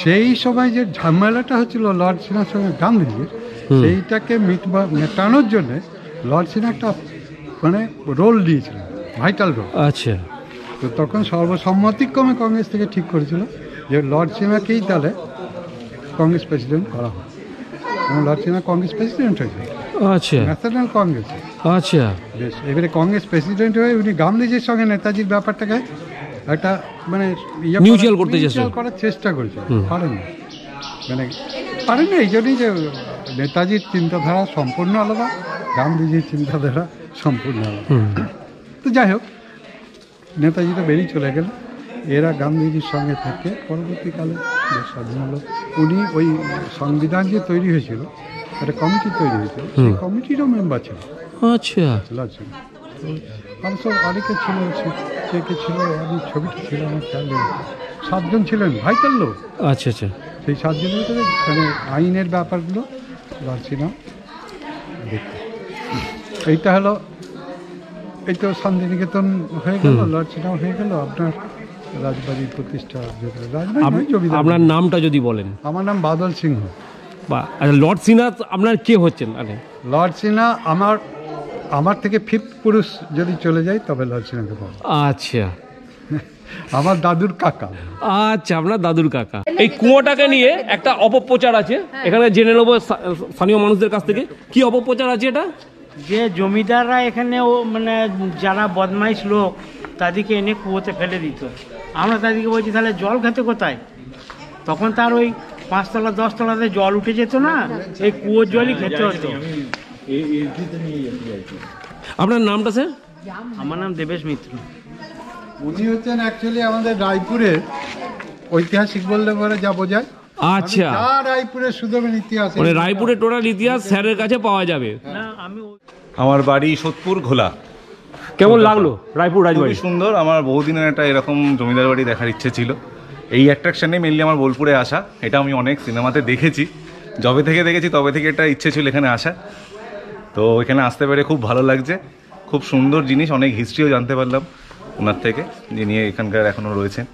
সেই সময় যে ঝামেলাটা হচ্ছিল লর্ড সিনহার সঙ্গে গান্ধীজির, সেইটাকে মেটানোর জন্য লর্ড সিনহা একটা মানে রোল দিয়েছিলেন, ভাইটাল রোল। আচ্ছা, তো তখন সর্বসম্মতিক্রমে কংগ্রেস থেকে ঠিক করেছিল যে লর্ড সিনহাকেই তাহলে কংগ্রেস প্রেসিডেন্ট করা হয়, এবং লর্ড সিনহা কংগ্রেস প্রেসিডেন্ট হয়েছে। আচ্ছা, ন্যাশনাল কংগ্রেস। আচ্ছা, বেশ, এবারে কংগ্রেস প্রেসিডেন্ট হয়ে উনি গান্ধীজির সঙ্গে নেতাজির ব্যাপারটাকে একটা মানে মিউচুয়াল করতে করার চেষ্টা করেছে, পারেনি, মানে পারেনি এই জন্যই যে নেতাজির চিন্তাধারা সম্পূর্ণ আলাদা, গান্ধীজির চিন্তাধারা সম্পূর্ণ আলাদা। তো যাই হোক, নেতাজি তো বেরিয়ে চলে গেল, এরা গান্ধীজির সঙ্গে থেকে পরবর্তীকালে যে স্বাধীন হলো, উনি ওই সংবিধান যে তৈরি হয়েছিল, একটা কমিটি তৈরি হয়েছিল, সেই কমিটিরও মেম্বার ছিল। আচ্ছা, অবশ্য অনেকে ছিল, কে কে ছিল, আমি ছবিটা ছিল আমার খেয়াল নেই, 7 জন ছিলেন ভাইটাল লোক। আচ্ছা আচ্ছা, সেই 7 জনের ভিতরে মানে আইনের ব্যাপারগুলো লর্ড সিনহা দেখতে। এইটা হলো, এই তো শান্তিনিকেতন হয়ে গেল, লর্ড সিনহা হয়ে গেল, আপনার রাজবাড়ির প্রতিষ্ঠা। আপনার নামটা যদি বলেন। আমার নাম বাদল সিংহ। বা আচ্ছা, লর্ড সিনহা আপনার কে হচ্ছেন? আরে লর্ড সিনহা আমার থেকে 5th পুরুষ যদি চলে যায় তবে লর্ড সিনহাকে পাবো। আচ্ছা, আমার দাদুর কাকা। আচ্ছা, আপনার দাদুর কাকা। এই কুয়োটাকে নিয়ে একটা অপপ্রচার আছে, এখানে জেনে নেবো স্থানীয় মানুষদের কাছ থেকে কি অপপ্রচার আছে এটা। যে জমিদাররা এখানে মানে যারা বদমাইশ লোক তাদেরকে এনে কুয়োতে ফেলে দিত, আমরা তাদেরকে বলছি তাহলে জল খেতে কোথায়? তখন তার ওই 5 তলা 10 তলাতে জল উঠে যেত না, এই কুয়োর জলই খেতে হতো। আপনার নামটা স্যার? আমার নাম দেবেশ মিত্র। উনি হচ্ছেন অ্যাকচুয়ালি আমাদের রায়পুরের ঐতিহাসিক বললে পরে যা বোঝায়। আচ্ছা, রায়পুরের সুদমের ইতিহাস, মানে রায়পুরের টোটাল ইতিহাস স্যারের কাছে পাওয়া যাবে। না, আমি আমার বাড়ি সোদপুর ঘোলা। কেমন লাগলো রায়পুর রাজবাড়ি? খুবই সুন্দর। আমার বহুদিনের একটা এরকম জমিদার বাড়ি দেখার ইচ্ছে ছিল। এই অ্যাট্রাকশনে মেনলি আমার বোলপুরে আসা। এটা আমি অনেক সিনেমাতে দেখেছি, যবে থেকে দেখেছি তবে থেকে একটা ইচ্ছে ছিল এখানে আসা। তো এখানে আসতে পেরে খুব ভালো লাগছে। খুব সুন্দর জিনিস, অনেক হিস্ট্রিও জানতে পারলাম ওনার থেকে, যিনি এখানকার এখনও রয়েছেন।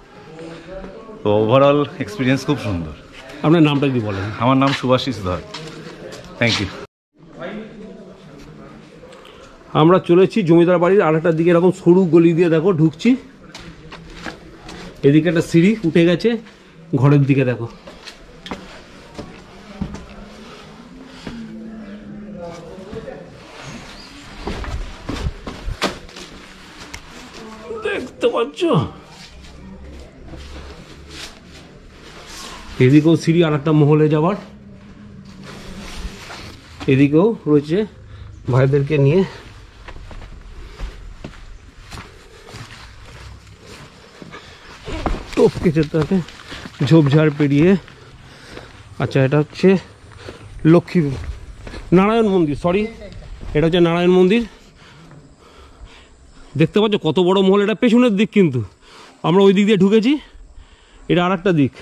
তো ওভারঅল এক্সপিরিয়েন্স খুব সুন্দর। আপনার নামটা কি বলেন? আমার নাম সুভাষিস ধর। Thank you. আমরা চলেছি জমিদার বাড়ির আরেকটা দিকে, এরকম সরু গলি দিয়ে দেখো ঢুকছি। এদিকে একটা সিঁড়ি উঠে গেছে, ঘরের দিকে দেখো। দেখতে পাচ্ছ, এদিকেও সিঁড়ি আর একটা মহলে যাওয়ার, এদিকেও রয়েছে ভাইদেরকে নিয়ে। টপকে যেতে হবে ঝোপঝাড় পেরিয়ে। আচ্ছা, এটা হচ্ছে লক্ষ্মী নারায়ণ মন্দির, সরি এটা হচ্ছে নারায়ণ মন্দির। দেখতে পাচ্ছ কত বড় মহল, এটা পেছনের দিক, কিন্তু আমরা ওই দিক দিয়ে ঢুকেছি, এটা আর একটা দিক।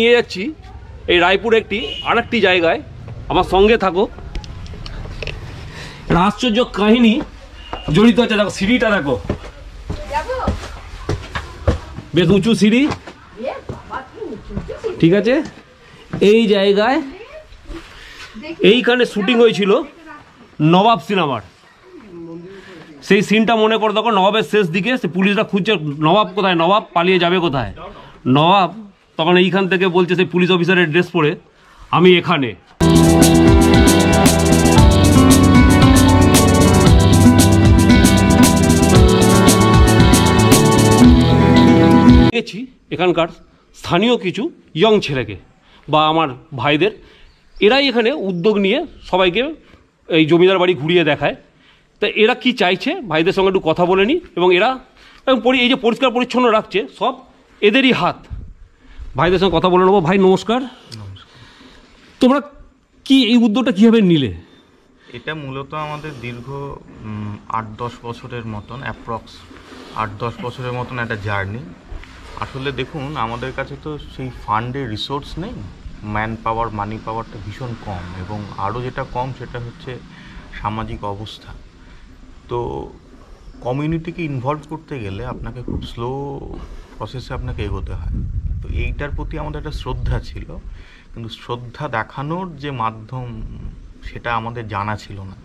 নিয়ে যাচ্ছি এই রায়পুর আরেকটি জায়গায়, আমার সঙ্গে থাকো। আশ্চর্য কাহিনী জড়িত আছে, দেখো সিঁড়িটা দেখো, বেশ উঁচু সিঁড়ি, ঠিক আছে। এই জায়গায় এইখানে শুটিং হয়েছিল নবাব সিনেমার, সেই সিনটা মনে করে দেখো। নবাবের শেষ দিকে সে পুলিশরা খুঁজছে নবাব কোথায়, নবাব পালিয়ে যাবে কোথায়। নবাব তখন এইখান থেকে বলছে সেই পুলিশ অফিসারের ড্রেস পরে, আমি এখানে। এখানকার স্থানীয় কিছু ইয়ং ছেলেকে বা আমার ভাইদের, এরাই এখানে উদ্যোগ নিয়ে সবাইকে এই জমিদার বাড়ি ঘুরিয়ে দেখায়। তা এরা কি চাইছে ভাইদের সঙ্গে একটু কথা বলে নিই। এবং এরা এই যে পরিষ্কার পরিচ্ছন্ন রাখছে সব এদেরই হাত। ভাইদের সঙ্গে কথা বলে নেবো। ভাই নমস্কার। তোমরা কি এই উদ্যোগটা কীভাবে নিলে? এটা মূলত আমাদের দীর্ঘ 8-10 বছরের মতন, অ্যাপ্রক্স 8-10 বছরের মতন একটা জার্নি। আসলে দেখুন, আমাদের কাছে তো সেই ফান্ডের রিসোর্স নেই, ম্যান পাওয়ার, মানি পাওয়ারটা ভীষণ কম, এবং আরও যেটা কম সেটা হচ্ছে সামাজিক অবস্থা। তো কমিউনিটিকে ইনভলভ করতে গেলে আপনাকে খুব স্লো প্রসেসে আপনাকে এগোতে হয়। তো এইটার প্রতি আমাদের একটা শ্রদ্ধা ছিল, কিন্তু শ্রদ্ধা দেখানোর যে মাধ্যম সেটা আমাদের জানা ছিল না,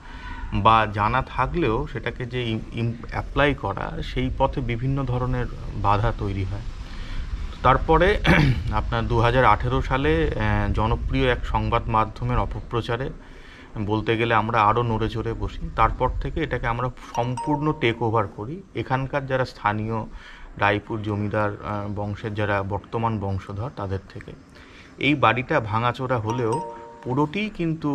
বা জানা থাকলেও সেটাকে যে অ্যাপ্লাই করা, সেই পথে বিভিন্ন ধরনের বাধা তৈরি হয়। তারপরে আপনার 2018 সালে জনপ্রিয় এক সংবাদ মাধ্যমের অপপ্রচারে বলতে গেলে আমরা আরও নড়ে চড়ে বসি। তারপর থেকে এটাকে আমরা সম্পূর্ণ টেক ওভার করি। এখানকার যারা স্থানীয় রায়পুর জমিদার বংশের যারা বর্তমান বংশধর, তাদের থেকে। এই বাড়িটা ভাঙাচোরা হলেও পুরোটি কিন্তু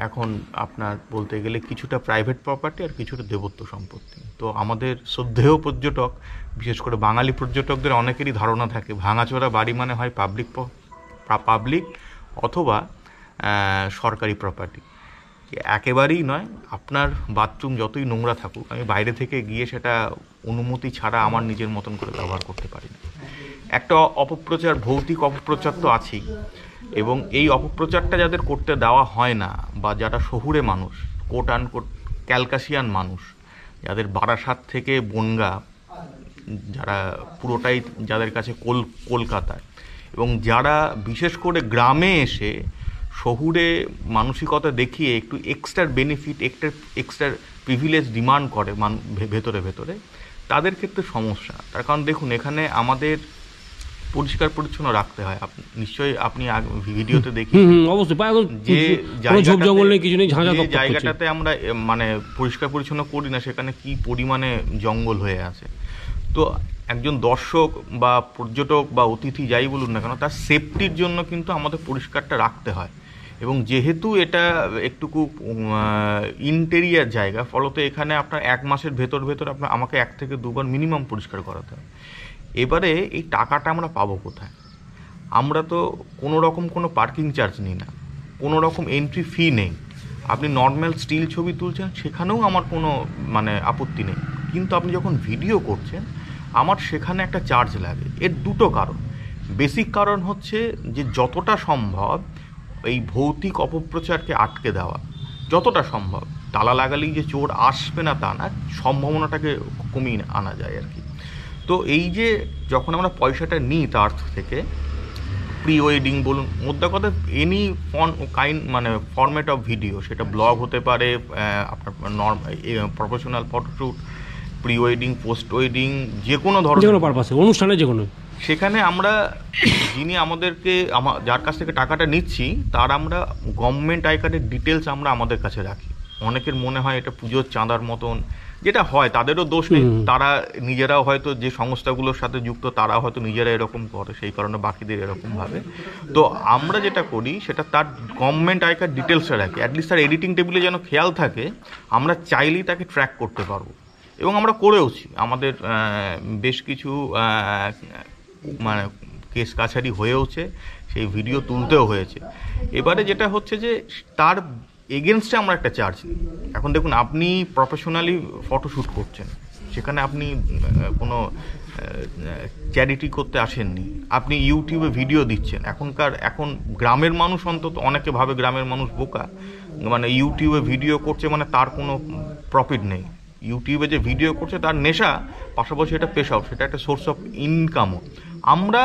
এখন আপনার বলতে গেলে কিছুটা প্রাইভেট প্রপার্টি আর কিছুটা দেবত্ব সম্পত্তি। তো আমাদের শ্রদ্ধেয় পর্যটক, বিশেষ করে বাঙালি পর্যটকদের অনেকেরই ধারণা থাকে ভাঙাচোরা বাড়ি মানে হয় পাবলিক অথবা সরকারি প্রপার্টি। একেবারেই নয়। আপনার বাথরুম যতই নোংরা থাকুক, আমি বাইরে থেকে গিয়ে সেটা অনুমতি ছাড়া আমার নিজের মতন করে ব্যবহার করতে পারি না। একটা অপপ্রচার, ভৌতিক অপপ্রচার তো আছেই, এবং এই অপপ্রচারটা যাদের করতে দেওয়া হয় না, বা যারা শহুরে মানুষ, কোট আনকোট ক্যালকাশিয়ান মানুষ, যাদের বারাসাত থেকে বনগা, যারা পুরোটাই যাদের কাছে কলকাতায়, এবং যারা বিশেষ করে গ্রামে এসে শহুরে মানসিকতা দেখিয়ে একটু extra benefit, extra privilege demand করে ভেতরে ভেতরে, তাদের ক্ষেত্রে সমস্যা। তার কারণ দেখুন, এখানে আমাদের পরিষ্কার পরিচ্ছন্ন রাখতে হয়। নিশ্চয়ই আপনি ভিডিওতে দেখি যে জায়গাটাতে আমরা মানে পরিষ্কার পরিচ্ছন্ন করি না, সেখানে কি পরিমাণে জঙ্গল হয়ে আছে। তো একজন দর্শক বা পর্যটক বা অতিথি যাই বলুন না কেন, তার সেফটির জন্য কিন্তু আমাদের পরিষ্কারটা রাখতে হয়। এবং যেহেতু এটা একটুকু ইন্টেরিয়ার জায়গা, ফলত এখানে আপনার 1 মাসের ভেতর আমাকে 1 থেকে 2 বার মিনিমাম পরিষ্কার করাতে হয়। এবারে এই টাকাটা আমরা পাবো কোথায়? আমরা তো কোনো রকম কোনো পার্কিং চার্জ নিই না, কোনো রকম এন্ট্রি ফি নেই। আপনি নর্মাল স্টিল ছবি তুলছেন, সেখানেও আমার কোনো মানে আপত্তি নেই। কিন্তু আপনি যখন ভিডিও করছেন, আমার সেখানে একটা চার্জ লাগে। এর 2টো কারণ। বেসিক কারণ হচ্ছে যে যতটা সম্ভব এই ভৌতিক অপপ্রচারকে আটকে দেওয়া, যতটা সম্ভব। তালা লাগালেই যে চোর আসবে না তা না, সম্ভাবনাটাকে কমিয়ে আনা যায় আর কি। তো এই যে যখন আমরা পয়সাটা নিই তার থেকে, প্রি ওয়েডিং বলুন, মোদ্দা কথা এনি মানে ফরম্যাট অফ ভিডিও, সেটা ব্লগ হতে পারে, আপনার professional photoshoot, pre wedding, post wedding, যে কোনো ধরনের পারপাসে অনুষ্ঠানে, যে কোনো, সেখানে আমরা যিনি আমাদেরকে যার কাছ থেকে টাকাটা নিচ্ছি, তার আমরা গভর্নমেন্ট আই কার্ডের ডিটেলস আমরা আমাদের কাছে রাখি। অনেকের মনে হয় এটা পুজোর চাঁদার মতন, যেটা হয় তাদেরও দোষ নেই, তারা নিজেরাও হয়তো যে সংস্থাগুলোর সাথে যুক্ত, তারা হয়তো নিজেরা এরকম করে, সেই কারণে বাকিদের এরকম ভাবে। তো আমরা যেটা করি সেটা তার গভর্নমেন্ট আই কার্ড ডিটেলসটা রাখি, অ্যাটলিস্ট তার এডিটিং টেবিলে যেন খেয়াল থাকে, আমরা চাইলেই তাকে ট্র্যাক করতে পারবো। এবং আমরা করেওছি, আমাদের বেশ কিছু মানে কেস কাছারি হয়েওছে, সেই ভিডিও তুলতেও হয়েছে। এবারে যেটা হচ্ছে যে তার এগেনস্টে আমরা একটা চার্জ নিই। এখন দেখুন, আপনি প্রফেশনালি ফটোশ্যুট করছেন, সেখানে আপনি কোনো চ্যারিটি করতে আসেননি, আপনি ইউটিউবে ভিডিও দিচ্ছেন। এখন গ্রামের মানুষ, অন্তত অনেকে ভাবে গ্রামের মানুষ বোকা, মানে ইউটিউবে ভিডিও করছে মানে তার কোনো প্রফিট নেই। ইউটিউবে যে ভিডিও করছে তার নেশা, পাশাপাশি এটা পেশাও, সেটা একটা সোর্স অফ ইনকামও। আমরা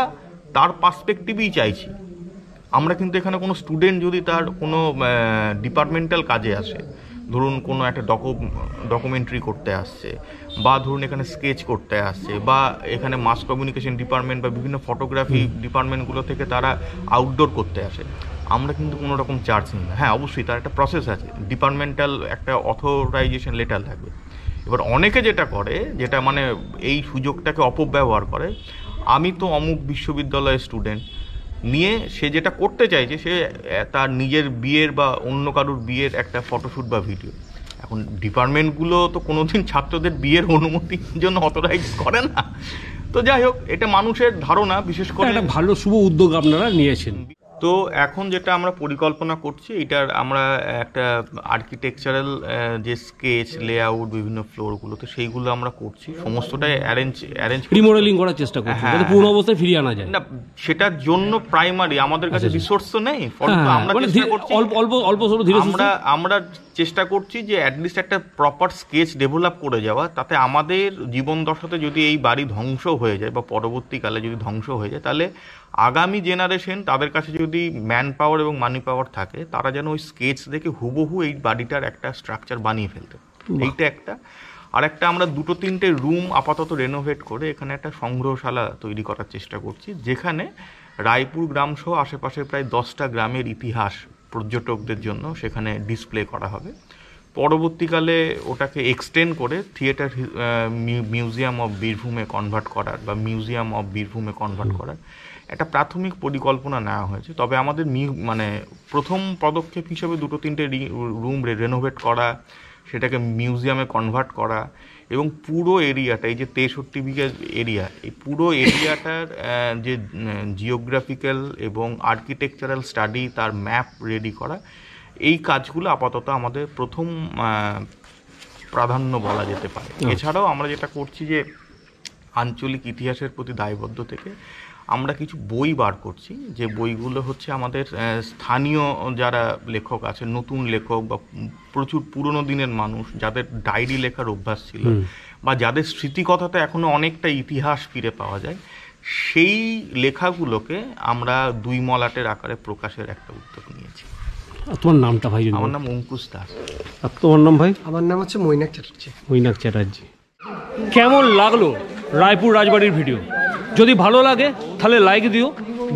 তার পার্সপেক্টিভই চাইছি। আমরা কিন্তু এখানে কোনো স্টুডেন্ট যদি তার কোনো ডিপার্টমেন্টাল কাজে আসে, ধরুন কোনো একটা ডকুমেন্টারি করতে আসছে, বা ধরুন এখানে স্কেচ করতে আসছে, বা এখানে মাস কমিউনিকেশন ডিপার্টমেন্ট বা বিভিন্ন ফটোগ্রাফি ডিপার্টমেন্টগুলো থেকে তারা আউটডোর করতে আসে, আমরা কিন্তু কোনো রকম চার্জ নিই না। হ্যাঁ, অবশ্যই তার একটা প্রসেস আছে, ডিপার্টমেন্টাল একটা অথরাইজেশন লেটার লাগবে। এবার অনেকে যেটা করে, যেটা মানে এই সুযোগটাকে অপব্যবহার করে, আমি তো অমুক বিশ্ববিদ্যালয়ের স্টুডেন্ট, নিয়ে সে যেটা করতে চাইছে সে তার নিজের বিয়ের বা অন্য কারোর বিয়ের একটা ফটোশ্যুট বা ভিডিও। এখন ডিপার্টমেন্টগুলো তো কোনোদিন ছাত্রদের বিয়ের অনুমতির জন্য অথরাইজ করে না। তো যাই হোক, এটা মানুষের ধারণা, বিশেষ করে একটা ভালো শুভ উদ্যোগ আপনারা নিয়েছেন। তো এখন যেটা আমরা পরিকল্পনা করছি, এটার আমরা একটা আর্কিটেকচারাল যে স্কেচ লেআউট বিভিন্ন ফ্লোরগুলো, তো সেইগুলো আমরা করছি, সমস্তটাই অ্যারেঞ্জ রিমডেলিং করার চেষ্টা করছি যাতে পুরনো অবস্থায় ফিরিয়ে আনা যায়। না, সেটার জন্য প্রাইমারি আমাদের কাছে রিসোর্স তো নেই, আমরা চেষ্টা করছি আমরা চেষ্টা করছি যে অ্যাটলিস্ট একটা প্রপার স্কেচ ডেভেলপ করে যাওয়া, তাতে আমাদের জীবন দশাতে যদি এই বাড়ি ধ্বংস হয়ে যায় বা পরবর্তীকালে যদি ধ্বংস হয়ে যায়, তাহলে আগামী জেনারেশন তাদের কাছে যদি ম্যান পাওয়ার এবং মানি পাওয়ার থাকে, তারা যেন ওই স্কেচ দেখে হুবহু এই বাড়িটার একটা স্ট্রাকচার বানিয়ে ফেলতে। এইটা একটা। আর একটা আমরা 2-3টে রুম আপাতত রেনোভেট করে এখানে একটা সংগ্রহশালা তৈরি করার চেষ্টা করছি, যেখানে রায়পুর গ্রাম সহ আশেপাশে প্রায় 10টা গ্রামের ইতিহাস পর্যটকদের জন্য সেখানে ডিসপ্লে করা হবে। পরবর্তীকালে ওটাকে এক্সটেন্ড করে থিয়েটার মিউজিয়াম অফ বীরভূমে কনভার্ট করার বা মিউজিয়াম অফ বীরভূমে কনভার্ট করার একটা প্রাথমিক পরিকল্পনা নেওয়া হয়েছে। তবে আমাদের মানে প্রথম পদক্ষেপ হিসেবে 2-3টে রুম রেনোভেট করা, সেটাকে মিউজিয়ামে কনভার্ট করা, এবং পুরো এরিয়াটা, এই যে 63 বিঘা এরিয়া, এই পুরো এরিয়াটার যে জিওগ্রাফিক্যাল এবং আর্কিটেকচারাল স্টাডি, তার ম্যাপ রেডি করা, এই কাজগুলো আপাতত আমাদের প্রথম প্রাধান্য বলা যেতে পারে। এছাড়াও আমরা যেটা করছি যে আঞ্চলিক ইতিহাসের প্রতি দায়বদ্ধ থেকে আমরা কিছু বই বার করছি, যে বইগুলো হচ্ছে আমাদের স্থানীয় যারা লেখক আছে, নতুন লেখক বা প্রচুর পুরনো দিনের মানুষ যাদের ডায়েরি লেখার অভ্যাস ছিল বা যাদের স্মৃতিকথাতে এখনো অনেকটা ইতিহাস ফিরে পাওয়া যায়, সেই লেখাগুলোকে আমরা 2 মলাটের আকারে প্রকাশের একটা উদ্যোগ নিয়েছি। তোমার নামটা ভাই? আমার নাম অঙ্কুশ দাস। আর তোমার নাম ভাই? আমার নাম হচ্ছে মৈনাক চ্যাটার্জি। মৈনাক চ্যাটার্জি। কেমন লাগলো রায়পুর রাজবাড়ির ভিডিও? যদি ভালো লাগে তাহলে লাইক দিও,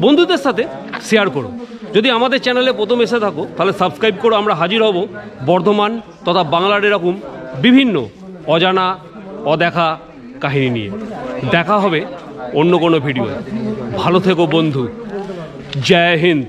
বন্ধুদের সাথে শেয়ার করো। যদি আমাদের চ্যানেলে প্রথম এসে থাকো তাহলে সাবস্ক্রাইব করো। আমরা হাজির হব বর্ধমান তথা বাংলার এরকম বিভিন্ন অজানা অদেখা কাহিনী নিয়ে। দেখা হবে অন্য কোনো ভিডিও। ভালো থেকো বন্ধু। জয় হিন্দ।